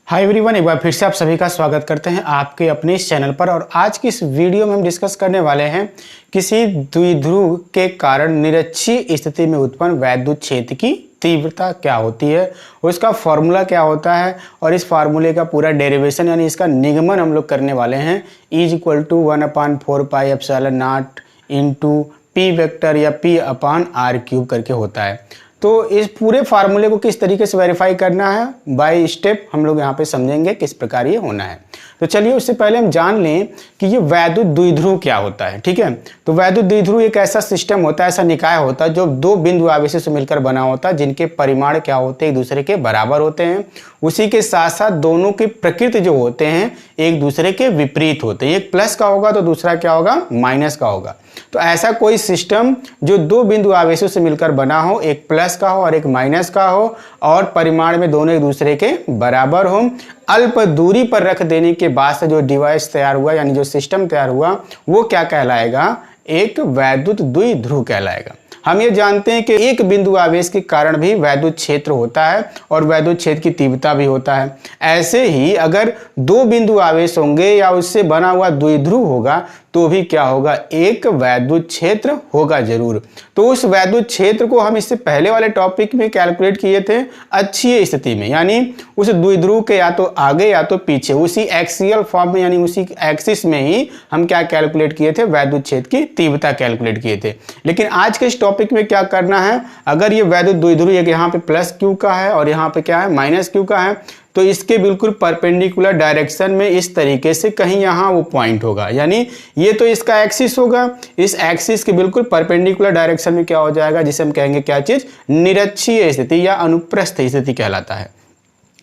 Hi everyone, एक बार फिर से आप सभी का स्वागत करते हैं आपके अपने इस चैनल पर। और आज की इस वीडियो में हम डिस्कस करने वाले हैं किसी द्विध्रुव के कारण निरक्षीय स्थिति में उत्पन्न वैद्युत क्षेत्र की तीव्रता क्या होती है, उसका फॉर्मूला क्या होता है और इस फार्मूले का पूरा डेरिवेशन यानी इसका निगमन हम लोग करने वाले हैं। E=1/4πε0 इंटू पी वेक्टर या P/r³ करके होता है। तो इस पूरे फार्मूले को किस तरीके से वेरीफाई करना है बाय स्टेप हम लोग यहाँ पे समझेंगे किस प्रकार ये होना है। तो चलिए उससे पहले हम जान लें कि ये वैद्युत द्विध्रुव क्या होता है। ठीक है, तो वैद्युत द्विध्रुव एक ऐसा सिस्टम होता है, ऐसा निकाय होता है जो दो बिंदु आवेशों से मिलकर बना होता है, जिनके परिमाण क्या होते हैं, एक दूसरे के बराबर होते हैं। उसी के साथ साथ दोनों की प्रकृति जो होते हैं एक दूसरे के विपरीत होते हैं। एक प्लस का होगा तो दूसरा क्या होगा, माइनस का होगा। तो ऐसा कोई सिस्टम जो दो बिंदु आवेशों से मिलकर बना हो, एक प्लस का हो और एक माइनस का हो, और परिमाण में दोनों एक दूसरे के बराबर हो, अल्प दूरी पर रख देने के बाद से जो डिवाइस तैयार हुआ यानी जो सिस्टम तैयार हुआ वो क्या कहलाएगा, एक वैद्युत द्विध्रुव कहलाएगा। हम ये जानते हैं कि एक बिंदु आवेश के कारण भी वैद्युत क्षेत्र होता है और वैद्युत क्षेत्र की तीव्रता भी होता है। ऐसे ही अगर दो बिंदु आवेश होंगे या उससे बना हुआ द्विध्रुव होगा तो भी क्या होगा, एक वैद्युत क्षेत्र होगा जरूर। तो उस वैद्युत क्षेत्र को हम इससे पहले वाले टॉपिक में कैलकुलेट किए थे अक्षीय स्थिति में, यानी उस द्विध्रुव के या तो आगे या तो पीछे, उसी एक्सियल फॉर्म में यानी उसी एक्सिस में ही हम क्या कैलकुलेट किए थे, वैद्युत क्षेत्र की तीव्रता कैलकुलेट किए थे। लेकिन आज के इस टॉपिक में क्या करना है, अगर ये वैद्युत द्विध्रुव एक यहाँ पे प्लस क्यू का है और यहाँ पे क्या है माइनस क्यू का है, तो इसके बिल्कुल परपेंडिकुलर डायरेक्शन में इस तरीके से कहीं यहाँ वो पॉइंट होगा, यानी ये तो इसका एक्सिस होगा, इस एक्सिस के बिल्कुल परपेंडिकुलर डायरेक्शन में क्या हो जाएगा, जिसे हम कहेंगे क्या चीज, निरक्षीय स्थिति या अनुप्रस्थ स्थिति कहलाता है।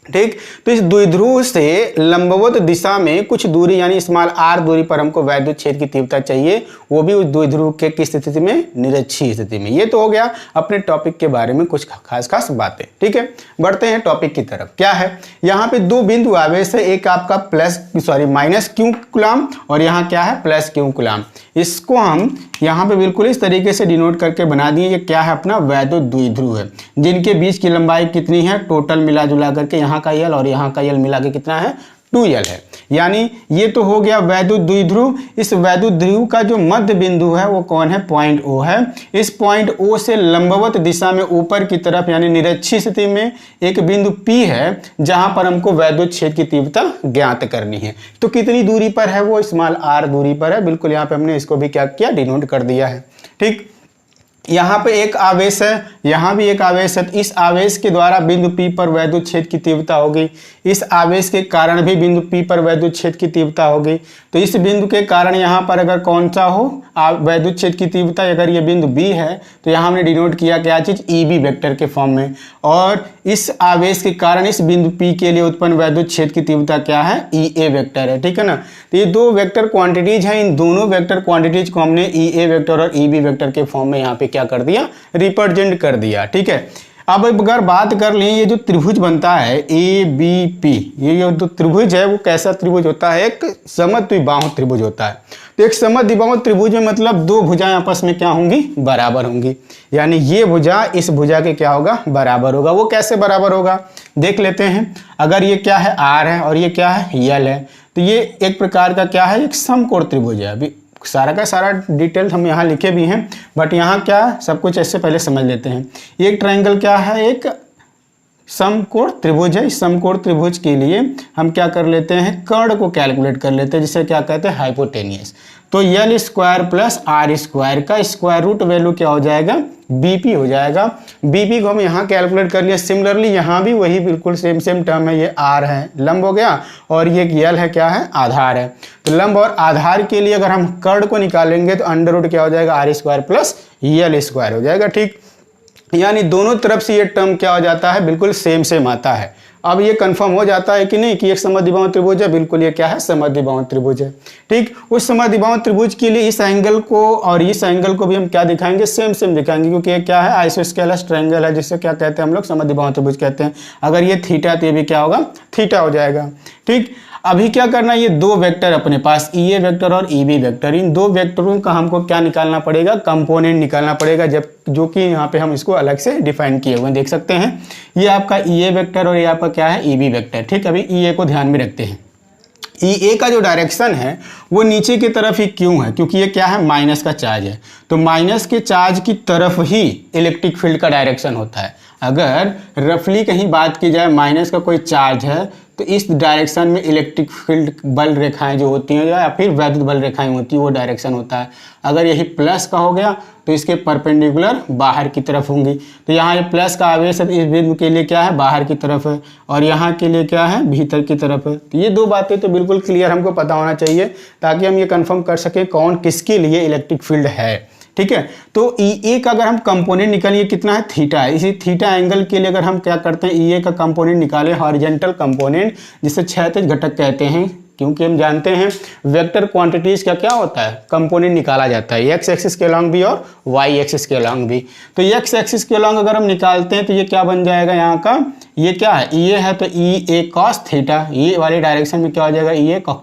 ठीक, तो इस द्विध्रुव से लंबवत दिशा में कुछ दूरी यानी स्मॉल r दूरी पर हमको वैद्युत क्षेत्र की तीव्रता चाहिए, वो भी उस द्विध्रुव के किस स्थिति में, निरक्षीय स्थिति में। ये तो हो गया अपने टॉपिक के बारे में कुछ खास बातें। ठीक है, बढ़ते हैं टॉपिक की तरफ। क्या है, यहाँ पे दो बिंदु आवेश है, एक आपका माइनस क्यू कूलम और यहाँ क्या है, प्लस क्यू कूलम। इसको हम यहाँ पे बिल्कुल इस तरीके से डिनोट करके बना दिए। ये क्या है, अपना वैद्युत द्विध्रुव है, जिनके बीच की लंबाई कितनी है, टोटल मिला जुला करके यहाँ का यल और यहाँ का यल मिला के कितना है, 2l है। यानी ये तो हो गया वैद्युत द्विध्रुव। इस वैद्युत द्विध्रुव का जो मध्य बिंदु है वो कौन है, पॉइंट O है। इस पॉइंट O से लंबवत दिशा में ऊपर की तरफ यानी निरक्षीय स्थिति में एक बिंदु P है, जहां पर हमको वैद्युत क्षेत्र की तीव्रता ज्ञात करनी है। तो कितनी दूरी पर है, वो स्मॉल r दूरी पर है। बिल्कुल यहाँ पे हमने इसको भी क्या किया, डिनोट कर दिया है। ठीक, यहाँ पे एक आवेश है, यहाँ भी एक आवेश है। इस आवेश के द्वारा बिंदु P पर वैद्युत क्षेत्र की तीव्रता होगी, इस आवेश के कारण भी बिंदु P पर वैद्युत क्षेत्र की तीव्रता होगी। तो इस बिंदु के कारण यहाँ पर अगर कौन सा हो वैद्युत क्षेत्र की तीव्रता, अगर ये बिंदु B है तो यहाँ हमने डिनोट किया क्या चीज, EB वेक्टर के फॉर्म में। और इस आवेश के कारण इस बिंदु P के लिए उत्पन्न वैद्युत क्षेत्र की तीव्रता क्या है, EA वेक्टर है। ठीक है ना, तो ये दो वेक्टर क्वांटिटीज हैं, इन दोनों वेक्टर क्वांटिटीज को हमने EA वेक्टर और EB वेक्टर के फॉर्म में यहाँ पे क्या कर दिया, रिप्रेजेंट कर दिया। ठीक है, अब अगर बात कर लें ये जो त्रिभुज बनता है ABP, ये जो त्रिभुज है वो कैसा त्रिभुज होता है, एक समद्विबाहु त्रिभुज होता है। तो एक समद्विबाहु त्रिभुज में मतलब दो भुजाएं आपस में क्या होंगी, बराबर होंगी। यानी ये भुजा इस भुजा के क्या होगा, बराबर होगा। वो कैसे बराबर होगा, देख लेते हैं। अगर ये क्या है, R है और ये क्या है, L है, तो ये एक प्रकार का क्या है, एक समकोण त्रिभुज है। अभी सारा का सारा डिटेल हम यहाँ लिखे भी हैं, बट यहाँ क्या सब कुछ ऐसे पहले समझ लेते हैं। एक ट्रायंगल क्या है, एक समकोण त्रिभुज है। इस समकोण त्रिभुज के लिए हम क्या कर लेते हैं, कर्ण को कैलकुलेट कर लेते हैं, जिसे क्या कहते हैं, हाइपोटेनियस। तो L square plus R square का स्क्वायर रूट वैल्यू क्या हो जाएगा, BP हो जाएगा। BP को हम यहाँ कैलकुलेट कर लिया। सिमिलरली यहाँ भी वही बिल्कुल सेम टर्म है, ये R है, लंब हो गया, और ये L है, क्या है, आधार है। तो लंब और आधार के लिए अगर हम कर्ण को निकालेंगे तो अंडर रूट क्या हो जाएगा, R square plus L square हो जाएगा। ठीक, यानी दोनों तरफ से ये टर्म क्या हो जाता है, बिल्कुल सेम आता है। अब ये कंफर्म हो जाता है कि नहीं कि एक समद्विबाहु त्रिभुज है, बिल्कुल ये क्या है, समद्विबाहु त्रिभुज है। ठीक, उस समद्विबाहु त्रिभुज के लिए इस एंगल को और इस एंगल को भी हम क्या दिखाएंगे, सेम दिखाएंगे, क्योंकि ये क्या है, आइसोस्केलस ट्रायंगल है, जिसे क्या कहते हैं हम लोग, समद्विबाहु त्रिभुज कहते हैं। अगर ये थीटा तो ये भी क्या होगा, थीटा हो जाएगा। ठीक, अभी क्या करना है, ये दो वेक्टर अपने पास EA वेक्टर और EB वेक्टर, इन दो वेक्टरों का हमको क्या निकालना पड़ेगा, कंपोनेंट निकालना पड़ेगा, जब जो कि यहाँ पे हम इसको अलग से डिफाइन किए हुए देख सकते हैं। ये आपका EA वेक्टर और ये आपका क्या है, EB वेक्टर। ठीक, अभी EA को ध्यान में रखते हैं। EA का जो डायरेक्शन है वो नीचे की तरफ ही क्यों है, क्योंकि ये क्या है, माइनस का चार्ज है, तो माइनस के चार्ज की तरफ ही इलेक्ट्रिक फील्ड का डायरेक्शन होता है। अगर रफली कहीं बात की जाए, माइनस का कोई चार्ज है तो इस डायरेक्शन में इलेक्ट्रिक फील्ड बल रेखाएं जो होती हैं या फिर वैद्युत बल रेखाएं होती हैं वो डायरेक्शन होता है। अगर यही प्लस का हो गया तो इसके परपेंडिकुलर बाहर की तरफ होंगी, तो यहाँ ये प्लस का आवेश है, इस बिंदु के लिए क्या है, बाहर की तरफ है, और यहाँ के लिए क्या है, भीतर की तरफ है। तो ये दो बातें तो बिल्कुल क्लियर हमको पता होना चाहिए, ताकि हम ये कंफर्म कर सकें कौन किसके लिए इलेक्ट्रिक फील्ड है। ठीक है, तो EA का अगर हम कंपोनेंट निकालिए कितना है, थीटा है। इसी थीटा एंगल के लिए अगर हम क्या करते हैं, EA का कंपोनेंट निकालें, हॉरिजॉन्टल कंपोनेंट, जिसे क्षैतिज घटक कहते हैं, क्योंकि हम जानते हैं वेक्टर क्वांटिटीज का क्या होता है, कंपोनेंट निकाला जाता है एक्स एक्सिस के अलॉन्ग भी और वाई एक्सिस के अलॉन्ग भी। तो एक्स एक्सिस के अलॉन्ग अगर हम निकालते हैं तो ये क्या बन जाएगा, यहाँ का ये क्या है, EA है, तो EA cos थीटा, ये वाले डायरेक्शन में क्या हो जाएगा, EA cos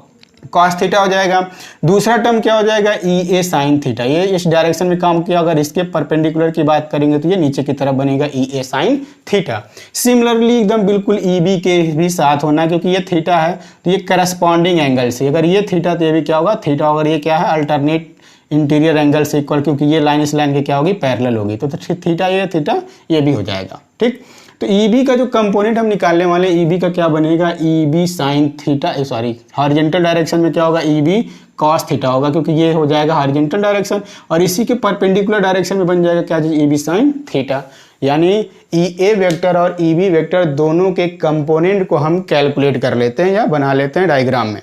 थीटा हो जाएगा। दूसरा टर्म क्या हो जाएगा, EA sin थीटा, ये इस डायरेक्शन में काम किया। अगर इसके परपेंडिकुलर की बात करेंगे तो ये नीचे की तरफ बनेगा EA sin थीटा। सिमिलरली एकदम बिल्कुल EB के भी साथ होना है, क्योंकि ये थीटा है तो ये करस्पॉन्डिंग एंगल से, अगर ये थीटा तो ये भी क्या होगा, थीटा। अगर ये क्या है, अल्टरनेट इंटीरियर एंगल से इक्वल, क्योंकि ये लाइन इस लाइन की क्या होगी, पैरेलल होगी, तो थीटा ये भी हो जाएगा। ठीक, तो EB का जो कंपोनेंट हम निकालने वाले, EB का क्या बनेगा, EB sin theta, sorry horizontal direction में क्या होगा, EB cos थीटा होगा, क्योंकि ये हो जाएगा हॉरिजॉन्टल डायरेक्शन, और इसी के परपेंडिकुलर डायरेक्शन में बन जाएगा क्या चीज, EB sin थीटा। यानी EA वेक्टर और EB वेक्टर दोनों के कंपोनेंट को हम कैलकुलेट कर लेते हैं या बना लेते हैं डायग्राम में।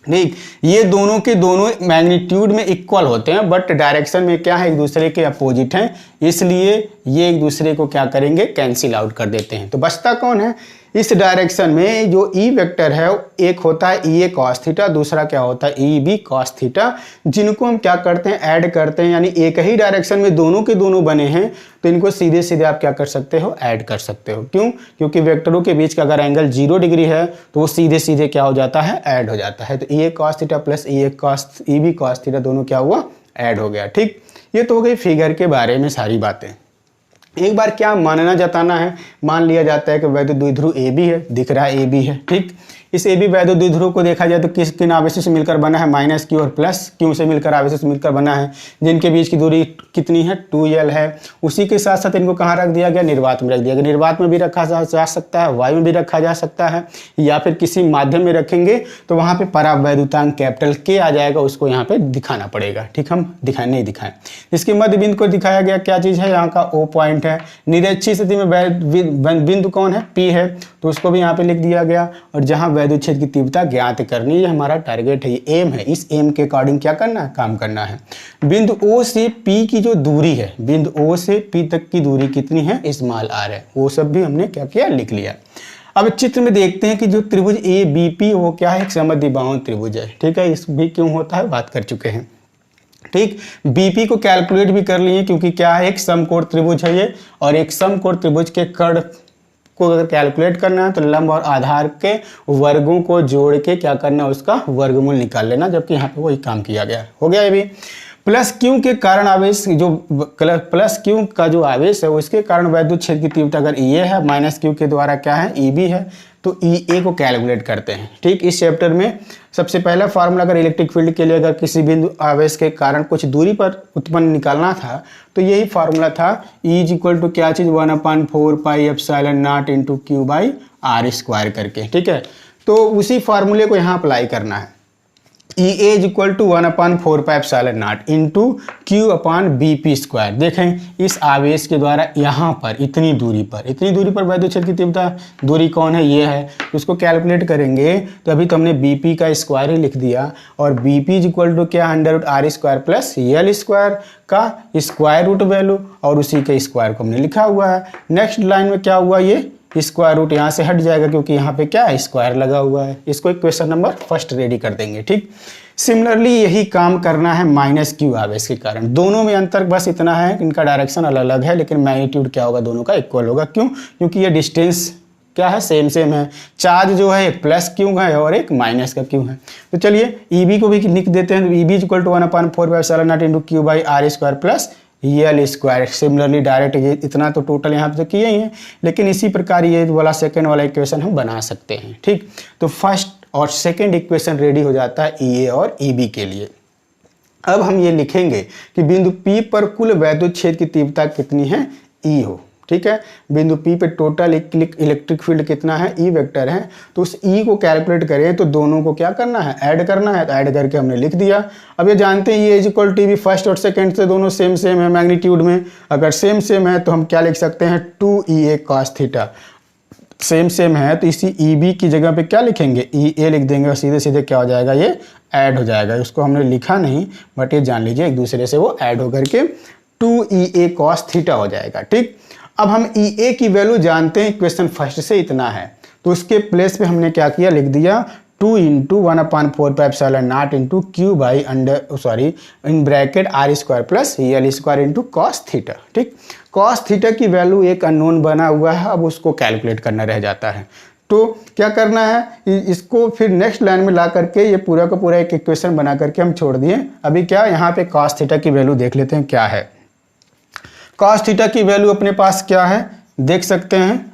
ठीक, ये दोनों के दोनों मैग्नीट्यूड में इक्वल होते हैं, बट डायरेक्शन में क्या है, एक दूसरे के अपोजिट हैं, इसलिए ये एक दूसरे को क्या करेंगे, कैंसिल आउट कर देते हैं। तो बचता कौन है, इस डायरेक्शन में जो E वेक्टर है, एक होता है EA cos थीटा, दूसरा क्या होता है EB cos थीटा, जिनको हम क्या करते हैं, ऐड करते हैं। यानी एक ही डायरेक्शन में दोनों के दोनों बने हैं, तो इनको सीधे सीधे आप क्या कर सकते हो, ऐड कर सकते हो। क्यों, क्योंकि वेक्टरों के बीच का अगर एंगल 0 डिग्री है तो वो सीधे सीधे क्या हो जाता है, ऐड हो जाता है। तो EA cos theta plus EB cos theta दोनों क्या हुआ, ऐड हो गया। ठीक, ये तो हो गई फिगर के बारे में सारी बातें। एक बार क्या मानना जताना है, मान लिया जाता है कि वैद्युत द्विध्रुव AB है, दिख रहा है AB है। ठीक, इस AB वैद्युत द्विध्रुव को देखा जाए तो किस किन आवेशों से मिलकर बना है, माइनस Q और प्लस Q से मिलकर आवेशों से मिलकर बना है, जिनके बीच की दूरी कितनी है, 2L है। उसी के साथ साथ इनको कहाँ रख दिया गया, निर्वात में रख दिया गया। निर्वात में भी रखा जा सकता है, वायु में भी रखा जा सकता है, या फिर किसी माध्यम में रखेंगे तो वहाँ पे परावैद्युतांक कैपिटल K आ जाएगा, उसको यहाँ पे दिखाना पड़ेगा। ठीक, हम नहीं दिखाएं। इसके मध्य बिंदु को दिखाया गया, क्या चीज़ है, यहाँ का O पॉइंट है। निरक्षीय स्थिति में बिंदु कौन है, P है, तो उसको भी यहाँ पे लिख दिया गया। और जहाँ वैद्युत क्षेत्र की तीव्रता ज्ञात करनी, ये हमारा टारगेट है, ये एम है। इस एम के अकॉर्डिंग क्या करना है, काम करना है। बिंदु O से P की जो दूरी है, बिंदु O से P तक की दूरी कितनी है, स्मॉल r है। वो सब भी हमने क्या किया, लिख लिया। अब चित्र में देखते हैं कि जो त्रिभुज ABP वो क्या है, एक समद्विबाहुन त्रिभुज है। ठीक है, इस भी क्यों होता है बात कर चुके हैं। ठीक, BP को कैलकुलेट भी कर लिए, क्योंकि क्या है, एक समकोण त्रिभुज है ये, और एक समकोण त्रिभुज के कर्ण को अगर कैलकुलेट करना है तो लंब और आधार के वर्गों को जोड़ के क्या करना है, उसका वर्गमूल निकाल लेना, जबकि यहाँ पे वही काम किया गया। हो गया ये भी। प्लस क्यू के कारण आवेश, जो प्लस क्यू का जो आवेश है उसके कारण वैद्युत क्षेत्र की तीव्रता अगर EA है, माइनस क्यू के द्वारा क्या है, EB है, तो EA को कैलकुलेट करते हैं। ठीक, इस चैप्टर में सबसे पहला फार्मूला, अगर इलेक्ट्रिक फील्ड के लिए अगर किसी बिंदु आवेश के कारण कुछ दूरी पर उत्पन्न निकालना था तो यही फार्मूला था, E इज इक्वल टू क्या चीज़, 1/4 pi epsilon naught into Q by R square करके। ठीक है, तो उसी फार्मूले को यहाँ अप्लाई करना है। EA is equal to 1/4 pi epsilon naught into Q upon BP square. देखें, इस आवेश के द्वारा यहाँ पर इतनी दूरी पर वैद्युत क्षेत्र की तीव्रता दूरी कौन है, ये है। उसको कैलकुलेट करेंगे तो अभी तो हमने BP का स्क्वायर ही लिख दिया, और BP इज इक्वल टू क्या, √R square plus L square का स्क्वायर रूट वैल्यू, और उसी के स्क्वायर को हमने लिखा हुआ है। नेक्स्ट लाइन में क्या हुआ, ये स्क्वायर रूट यहाँ से हट जाएगा, क्योंकि यहाँ पे क्या है, स्क्वायर लगा हुआ है। इसको एक क्वेश्चन नंबर फर्स्ट रेडी कर देंगे। ठीक, सिमिलरली यही काम करना है माइनस Q आवेश के कारण। दोनों में अंतर बस इतना है, इनका डायरेक्शन अलग अलग है, लेकिन मैग्नीट्यूड क्या होगा, दोनों का इक्वल होगा। क्यों, क्योंकि ये डिस्टेंस क्या है, सेम सेम है। चार्ज जो है एक प्लस क्यू है और एक माइनस का क्यू है। तो चलिए ईबी को भी लिख देते हैं। तो EB is equal to 1/4 into Q by R square plus L square. Similarly direct ये इतना तो टोटल यहाँ पे तो किए ही हैं, लेकिन इसी प्रकार ये वाला सेकेंड वाला इक्वेशन हम बना सकते हैं। ठीक, तो फर्स्ट और सेकेंड इक्वेशन रेडी हो जाता है ई ए और ई बी के लिए। अब हम ये लिखेंगे कि बिंदु P पर कुल वैद्युत क्षेत्र की तीव्रता कितनी है, E हो। ठीक है, बिंदु P पे टोटल इलेक्ट्रिक फील्ड कितना है, E वेक्टर है। तो उस E को कैलकुलेट करें तो दोनों को क्या करना है, ऐड करना है। तो ऐड करके हमने लिख दिया। अब ये जानते हैं ये is equal to B first और सेकंड से दोनों सेम सेम है मैग्नीट्यूड में। अगर सेम सेम है तो हम क्या लिख सकते हैं, 2EA cos theta. Same same है तो इसी EB की जगह पे क्या लिखेंगे, EA लिख देंगे और सीधे सीधे क्या हो जाएगा, ये ऐड हो जाएगा। उसको हमने लिखा नहीं बट ये जान लीजिए एक दूसरे से वो ऐड होकर के 2EA cos थीटा हो जाएगा। ठीक, अब हम EA की वैल्यू जानते हैं, इक्वेशन फर्स्ट से इतना है। तो उसके प्लेस पे हमने क्या किया, लिख दिया 2 into 1/4 into Q by in bracket R square plus L square into cos theta. ठीक, कॉस थीटा की वैल्यू एक अननोन बना हुआ है, अब उसको कैलकुलेट करना रह जाता है। तो क्या करना है, इसको फिर नेक्स्ट लाइन में ला करके ये पूरा का पूरा एक इक्वेशन बना करके हम छोड़ दिए। अभी क्या यहाँ पे कॉस थीटा की वैल्यू देख लेते हैं क्या है। कॉस थीटा की वैल्यू अपने पास क्या है, देख सकते हैं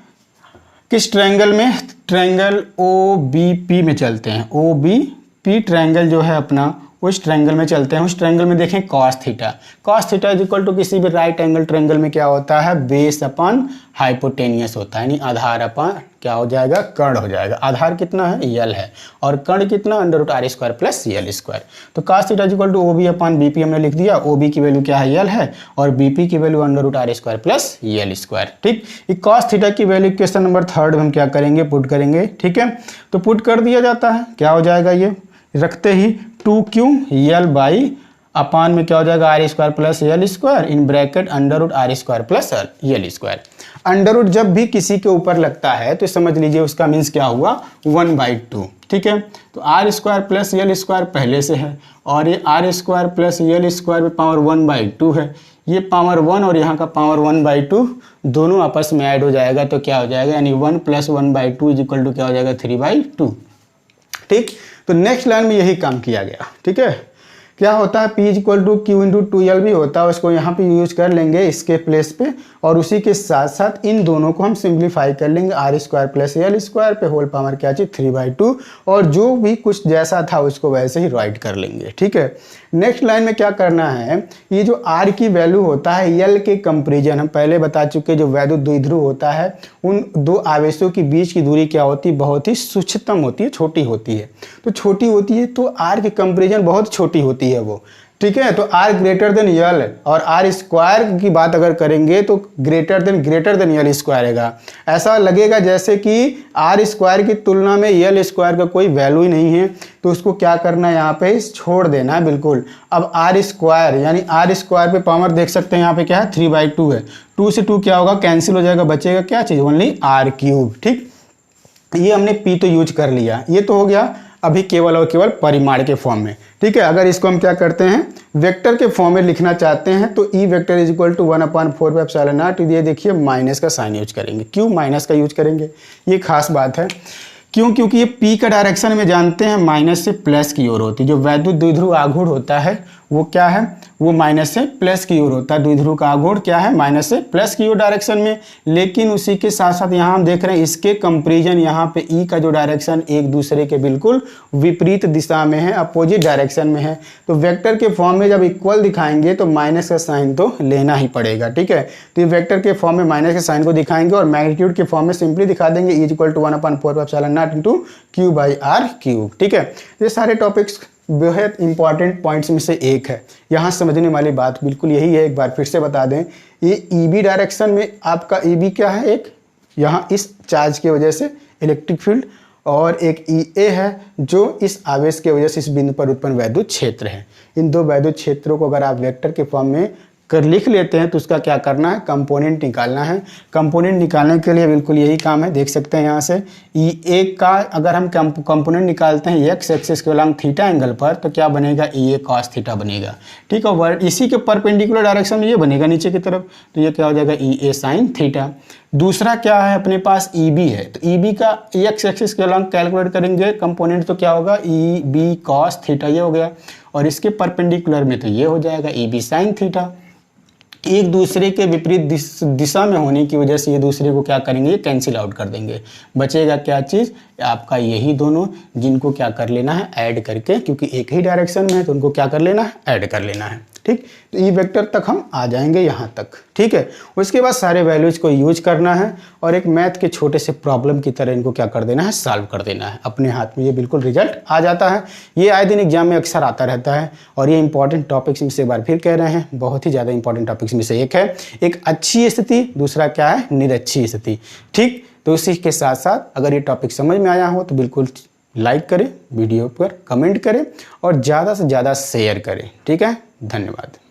किस ट्रायंगल में, ट्रायंगल OBP में चलते हैं। OBP ट्रायंगल जो है अपना, उस ट्रायंगल में चलते हैं। उस ट्रायंगल में देखें cos theta. Cos theta is equal to किसी भी राइट एंगल ट्रायंगल में क्या होता है, बेस अपन हाइपोटेनियस होता है, यानी आधार अपन क्या हो जाएगा, कर्ण हो जाएगा। आधार कितना है, यल है, और कर्ण कितना, √r square plus L square. तो cos theta is equal to OB upon BP हमने लिख दिया। OB की वैल्यू क्या है, यल है, और BP की value √r square plus L square. ठीक, ये कॉस थीटा की वैल्यू क्वेश्चन नंबर 3 में हम क्या करेंगे, पुट करेंगे। ठीक है, तो पुट कर दिया जाता है, क्या हो जाएगा, ये रखते ही 2Q यल बाई अपान में क्या हो जाएगा, R square plus L square in bracket √r square plus L square. Under जब भी किसी के ऊपर लगता है तो समझ लीजिए उसका मीन्स क्या हुआ, 1/2। ठीक है, तो R square plus L square पहले से है, और ये R square plus L square में पावर 1/2 है। ये पावर 1 और यहाँ का पावर 1/2 दोनों आपस में ऐड हो जाएगा तो क्या हो जाएगा, यानी 1 + 1/2 इज इक्वल टू क्या हो जाएगा, 3/2। ठीक, तो नेक्स्ट लाइन में यही काम किया गया। ठीक है, क्या होता है, P = Q × 2L भी होता है, उसको यहाँ पे यूज कर लेंगे इसके प्लेस पे, और उसी के साथ साथ इन दोनों को हम सिंप्लीफाई कर लेंगे, R square plus L square पे होल पावर क्या चाहिए, 3/2, और जो भी कुछ जैसा था उसको वैसे ही राइट कर लेंगे। ठीक है, नेक्स्ट लाइन में क्या करना है, ये जो आर की वैल्यू होता है यल के कंपेरिजन, हम पहले बता चुके, जो वैद्युत द्विध्रुव होता है उन दो आवेशों के बीच की दूरी क्या होती है, बहुत ही सूक्ष्मतम होती है, छोटी होती है। तो छोटी होती है तो आर की कंपेरिजन बहुत छोटी होती है वो। ठीक है, तो आर ग्रेटर देन यल, और आर स्क्वायर की बात अगर करेंगे तो ग्रेटर देन यल स्क्वायर रहेगा। ऐसा लगेगा जैसे कि आर स्क्वायर की तुलना में यल स्क्वायर का कोई वैल्यू ही नहीं है, तो उसको क्या करना है, यहाँ पे छोड़ देना है बिल्कुल। अब आर स्क्वायर यानी आर स्क्वायर पे पावर देख सकते हैं यहाँ पे क्या है, 3/2 है। 2 से 2 क्या होगा, कैंसिल हो जाएगा, बचेगा क्या चीज़, ओनली r³। ठीक, ये हमने P तो यूज कर लिया, ये तो हो गया अभी केवल और केवल परिमाण के फॉर्म में। ठीक है, अगर इसको हम क्या करते हैं, वेक्टर के फॉर्म में लिखना चाहते हैं तो E vector is equal to 1/4 ये देखिए माइनस का साइन यूज करेंगे। क्यों माइनस का यूज करेंगे, ये खास बात है। क्यों, क्योंकि ये P का डायरेक्शन में जानते हैं माइनस से प्लस की ओर होती है। जो वैद्युत द्विध्रुव आघूर्ण होता है वो क्या है, वो माइनस से प्लस की ओर होता है। द्विध्रुव का आघूर्ण क्या है, माइनस से प्लस की ओर डायरेक्शन में। लेकिन उसी के साथ साथ यहाँ हम देख रहे हैं इसके कंपेरिजन, यहाँ पे E का जो डायरेक्शन एक दूसरे के बिल्कुल विपरीत दिशा में है, अपोजिट डायरेक्शन में है। तो वेक्टर के फॉर्म में जब इक्वल दिखाएंगे तो माइनस का साइन तो लेना ही पड़ेगा। ठीक है, तो ये वेक्टर के फॉर्म में माइनस के साइन को दिखाएंगे, और मैग्नीट्यूड के फॉर्म में सिंपली दिखा देंगे E = 1/4 इंटू Q/r³। ठीक है, ये सारे टॉपिक्स बेहद इंपॉर्टेंट पॉइंट्स में से एक है। यहाँ समझने वाली बात बिल्कुल यही है, एक बार फिर से बता दें, ये EB डायरेक्शन में आपका EB क्या है, एक यहाँ इस चार्ज की वजह से इलेक्ट्रिक फील्ड, और एक EA है जो इस आवेश की वजह से इस बिंदु पर उत्पन्न वैद्युत क्षेत्र है। इन दो वैद्युत क्षेत्रों को अगर आप वेक्टर के फॉर्म में कर लिख लेते हैं तो उसका क्या करना है, कंपोनेंट निकालना है। कंपोनेंट निकालने के लिए बिल्कुल यही काम है, देख सकते हैं यहाँ से ई ए का अगर हम कंपोनेंट निकालते हैं एक्स एक्सिस के अलॉन्ग थीटा एंगल पर तो क्या बनेगा, ई ए कॉस थीटा बनेगा। ठीक है, वर्ड इसी के परपेंडिकुलर डायरेक्शन में ये बनेगा नीचे की तरफ, तो ये क्या हो जाएगा, ई ए साइन थीटा। दूसरा क्या है अपने पास, ई बी है, तो ई बी का एक्स एक्सिस के अलॉन्ग कैलकुलेट करेंगे कंपोनेंट तो क्या होगा, ई बी कॉस थीटा ये हो गया, और इसके परपेंडिकुलर में तो ये हो जाएगा ई बी साइन थीटा। एक दूसरे के विपरीत दिशा में होने की वजह से ये दूसरे को क्या करेंगे, ये कैंसिल आउट कर देंगे। बचेगा क्या चीज़, आपका यही दोनों, जिनको क्या कर लेना है, ऐड करके, क्योंकि एक ही डायरेक्शन में है तो उनको क्या कर लेना है, ऐड कर लेना है। ठीक, तो ई वेक्टर तक हम आ जाएंगे यहाँ तक। ठीक है, उसके बाद सारे वैल्यूज को यूज करना है और एक मैथ के छोटे से प्रॉब्लम की तरह इनको क्या कर देना है, सॉल्व कर देना है। अपने हाथ में ये बिल्कुल रिजल्ट आ जाता है। ये आए दिन एग्जाम में अक्सर आता रहता है और ये इंपॉर्टेंट टॉपिक्स में से एक बार फिर कह रहे हैं, बहुत ही ज़्यादा इंपॉर्टेंट टॉपिक्स में से एक है। एक अच्छी स्थिति, दूसरा क्या है, निरच्छी स्थिति। ठीक, तो इसी के साथ साथ अगर ये टॉपिक समझ में आया हो तो बिल्कुल लाइक करें, वीडियो पर कमेंट करें और ज़्यादा से ज़्यादा शेयर करें। ठीक है, धन्यवाद।